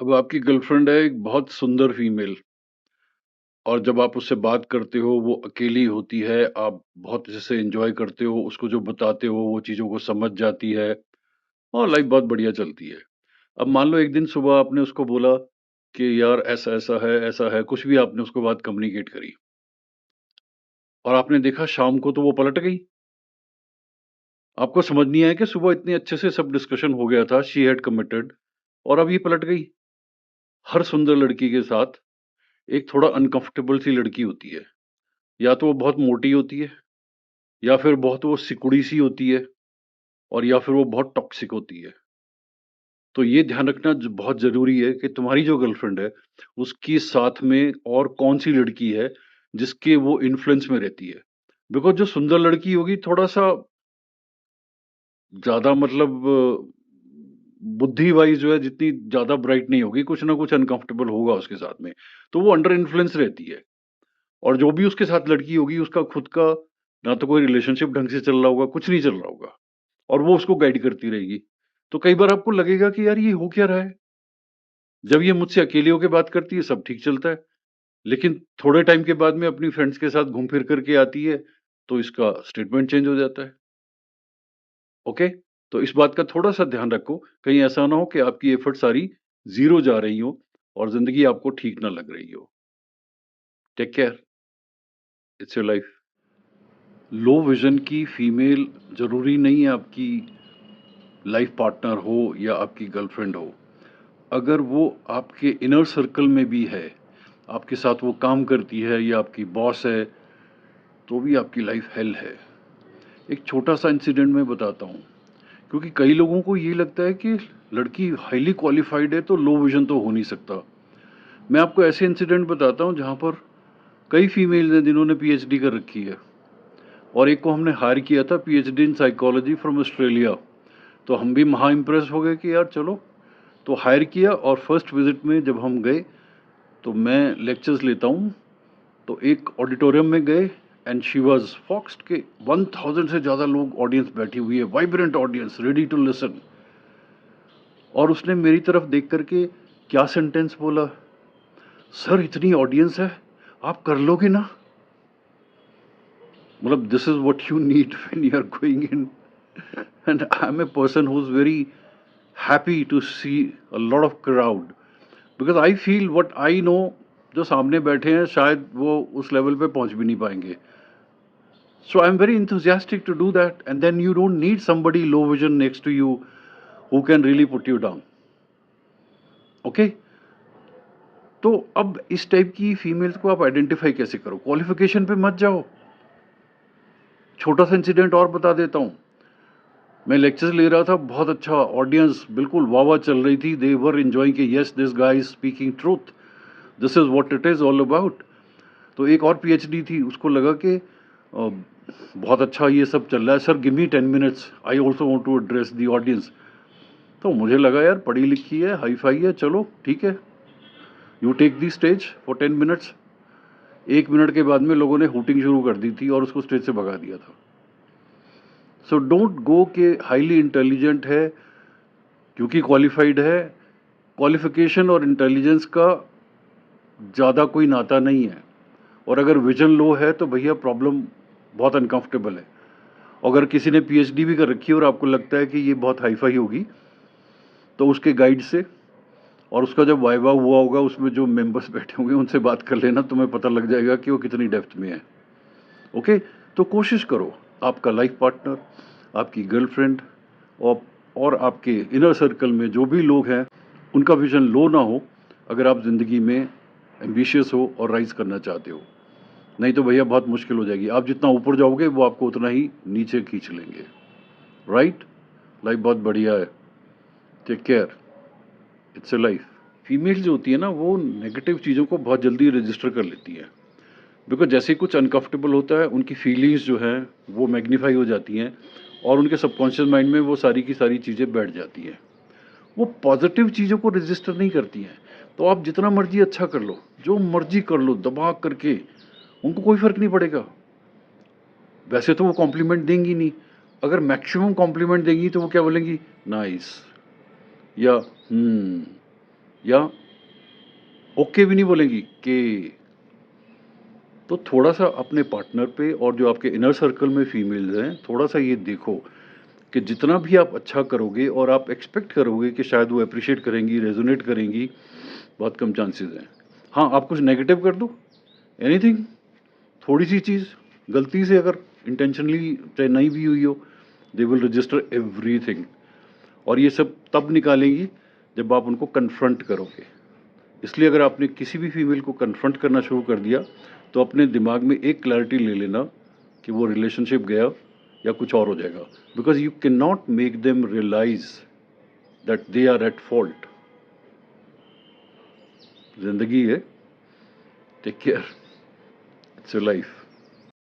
अब आपकी गर्लफ्रेंड है एक बहुत सुंदर फीमेल और जब आप उससे बात करते हो वो अकेली होती है, आप बहुत जैसे एन्जॉय करते हो, उसको जो बताते हो वो चीज़ों को समझ जाती है और लाइफ़ बहुत बढ़िया चलती है। अब मान लो एक दिन सुबह आपने उसको बोला कि यार ऐसा है, कुछ भी आपने उसको बात कम्युनिकेट करी और आपने देखा शाम को तो वो पलट गई। आपको समझ नहीं आया कि सुबह इतने अच्छे से सब डिस्कशन हो गया था, शी हैड कमिटेड और अब ये पलट गई। हर सुंदर लड़की के साथ एक थोड़ा अनकंफर्टेबल सी लड़की होती है। या तो वो बहुत मोटी होती है या फिर बहुत वो सिकुड़ी सी होती है और या फिर वो बहुत टॉक्सिक होती है। तो ये ध्यान रखना बहुत जरूरी है कि तुम्हारी जो गर्लफ्रेंड है उसकी साथ में और कौन सी लड़की है जिसके वो इन्फ्लुएंस में रहती है। बिकॉज जो सुंदर लड़की होगी थोड़ा सा ज्यादा मतलब बुद्धि वाइज जो है जितनी ज्यादा ब्राइट नहीं होगी, कुछ ना कुछ अनकंफर्टेबल होगा उसके साथ में, तो वो अंडर इन्फ्लुएंस रहती है। और जो भी उसके साथ लड़की होगी उसका खुद का ना तो कोई रिलेशनशिप ढंग से चल रहा होगा, कुछ नहीं चल रहा होगा और वो उसको गाइड करती रहेगी। तो कई बार आपको लगेगा कि यार ये हो क्या रहा है? जब ये मुझसे अकेली होके बात करती है सब ठीक चलता है, लेकिन थोड़े टाइम के बाद में अपनी फ्रेंड्स के साथ घूम फिर करके आती है, तो इसका स्टेटमेंट चेंज हो जाता है। ओके? तो इस बात का थोड़ा-सा ध्यान रखो, कहीं ऐसा ना हो कि आपकी एफर्ट सारी ज़ीरो जा रही हो और ज़िंदगी आपको ठीक ना लग रही हो। Take care, it's your life. Low vision की फीमेल ज़रूरी नहीं है आपकी लाइफ पार्टनर हो या आपकी गर्लफ्रेंड हो। अगर वो आपके इनर सर्कल में भी है, आपके साथ वो काम करती है या आपकी बॉस है, तो भी आपकी लाइफ हेल है। एक छोटा-सा इंसिडेंट मैं बताता हूँ, क्योंकि कई लोगों को ये लगता है कि लड़की हाईली क्वालिफ़ाइड है तो लो विज़न तो हो नहीं सकता। मैं आपको ऐसे इंसिडेंट बताता हूँ जहाँ पर कई फीमेल्स हैं जिन्होंने पीएचडी कर रखी है और एक को हमने हायर किया था PhD in psychology from Australia. तो हम भी महा इम्प्रेस हो गए कि यार चलो, तो हायर किया और फर्स्ट विज़िट में जब हम गए, तो मैं लेक्चर्स लेता हूँ, तो एक ऑडिटोरियम में गए एंड शी वाज़ फॉक्स्ड के 1000 से ज़्यादा लोग ऑडियंस बैठी हुई है, vibrant audience ready to listen. और उसने मेरी तरफ देख करके क्या सेंटेंस बोला, सर इतनी ऑडियंस है, आप कर लोगे ना? मतलब this is what you need when you are going in. And I am a person who is very happy to see a lot of crowd, because I feel what I know. जो सामने बैठे हैं शायद वो उस level पे पहुंच भी नहीं पाएंगे। So I'm very enthusiastic to do that, and then you don't need somebody low vision next to you who can really put you down. Okay? तो अब इस टाइप की फीमेल्स को आप आइडेंटिफाई कैसे करो? क्वालिफिकेशन पे मत जाओ। छोटा सा इंसिडेंट और बता देता हूँ। मैं लेक्चर्स ले रहा था, बहुत अच्छा ऑडियंस, बिल्कुल वाह-वाह चल रही थी। दे वर एन्जॉयिंग कि yes this guy is speaking truth, this is what it is all about. तो एक और पीएचडी थी, उसको लगा कि बहुत अच्छा ये सब चल रहा है sir, give me 10 minutes, I also want to address the audience. तो मुझे लगा यार पढ़ी लिखी है, हाई फाई है, चलो ठीक है, you take the stage for 10 minutes. 1 minute के बाद में लोगों ने हूटिंग शुरू कर दी थी और उसको स्टेज से भगा दिया था। सो डोंट गो के हाईली इंटेलिजेंट है क्योंकि क्वालिफाइड है। क्वालिफिकेशन और इंटेलिजेंस का ज़्यादा कोई नाता नहीं है। और अगर विजन लो है तो भैया प्रॉब्लम बहुत अनकंफर्टेबल है। अगर किसी ने पीएचडी भी कर रखी है और आपको लगता है कि ये बहुत हाई फाई होगी, तो उसके गाइड से और उसका जब वाइवा हुआ होगा उसमें जो मेंबर्स बैठे होंगे उनसे बात कर लेना, तुम्हें पता लग जाएगा कि वो कितनी डेप्थ में है। ओके? तो कोशिश करो आपका लाइफ पार्टनर, आपकी गर्लफ्रेंड और आपके इनर सर्कल में जो भी लोग हैं उनका विजन लो ना हो, अगर आप ज़िंदगी में एम्बिशियस हो और राइज करना चाहते हो। नहीं तो भैया बहुत मुश्किल हो जाएगी। आप जितना ऊपर जाओगे वो आपको उतना ही नीचे खींच लेंगे। राइट? लाइफ बहुत बढ़िया है। Take care, it's a life. Female जो होती है ना वो नेगेटिव चीज़ों को बहुत जल्दी रजिस्टर कर लेती है। बिकॉज जैसे ही कुछ अनकंफर्टेबल होता है उनकी फीलिंग्स जो हैं वो मैग्नीफाई हो जाती हैं और उनके सबकॉन्शियस माइंड में वो सारी की सारी चीज़ें बैठ जाती हैं। वो पॉजिटिव चीज़ों को रजिस्टर नहीं करती हैं। तो आप जितना मर्जी अच्छा कर लो, जो मर्जी कर लो दबा करके, उनको कोई फ़र्क नहीं पड़ेगा। वैसे तो वो कॉम्प्लीमेंट देंगी नहीं। अगर मैक्सिमम कॉम्प्लीमेंट देंगी तो वो क्या बोलेंगी? नाइस या हम्म। या ओके भी नहीं बोलेंगी कि तो थोड़ा-सा अपने पार्टनर पे और जो आपके इनर सर्कल में फीमेल्स हैं, थोड़ा-सा ये देखो कि जितना भी आप अच्छा करोगे और आप एक्सपेक्ट करोगे कि शायद वो एप्रिशिएट करेंगी, रेज़ोनेट करेंगी, बहुत कम चांसेस हैं। हाँ, आप कुछ नेगेटिव कर दो, एनीथिंग, थोड़ी-सी चीज़, गलती से अगर इंटेंशनली चाहे नहीं भी हुई हो, दे विल रजिस्टर एवरीथिंग और ये सब तब निकालेंगी जब आप उनको कन्फ्रंट करोगे। इसलिए अगर आपने किसी भी फीमेल को कन्फ्रंट करना शुरू कर दिया, तो अपने दिमाग में एक क्लैरिटी ले लेना कि वो रिलेशनशिप गया या कुछ और हो जाएगा। Because you can not make them realise that they are at fault. ज़िंदगी है, take care, it's your life.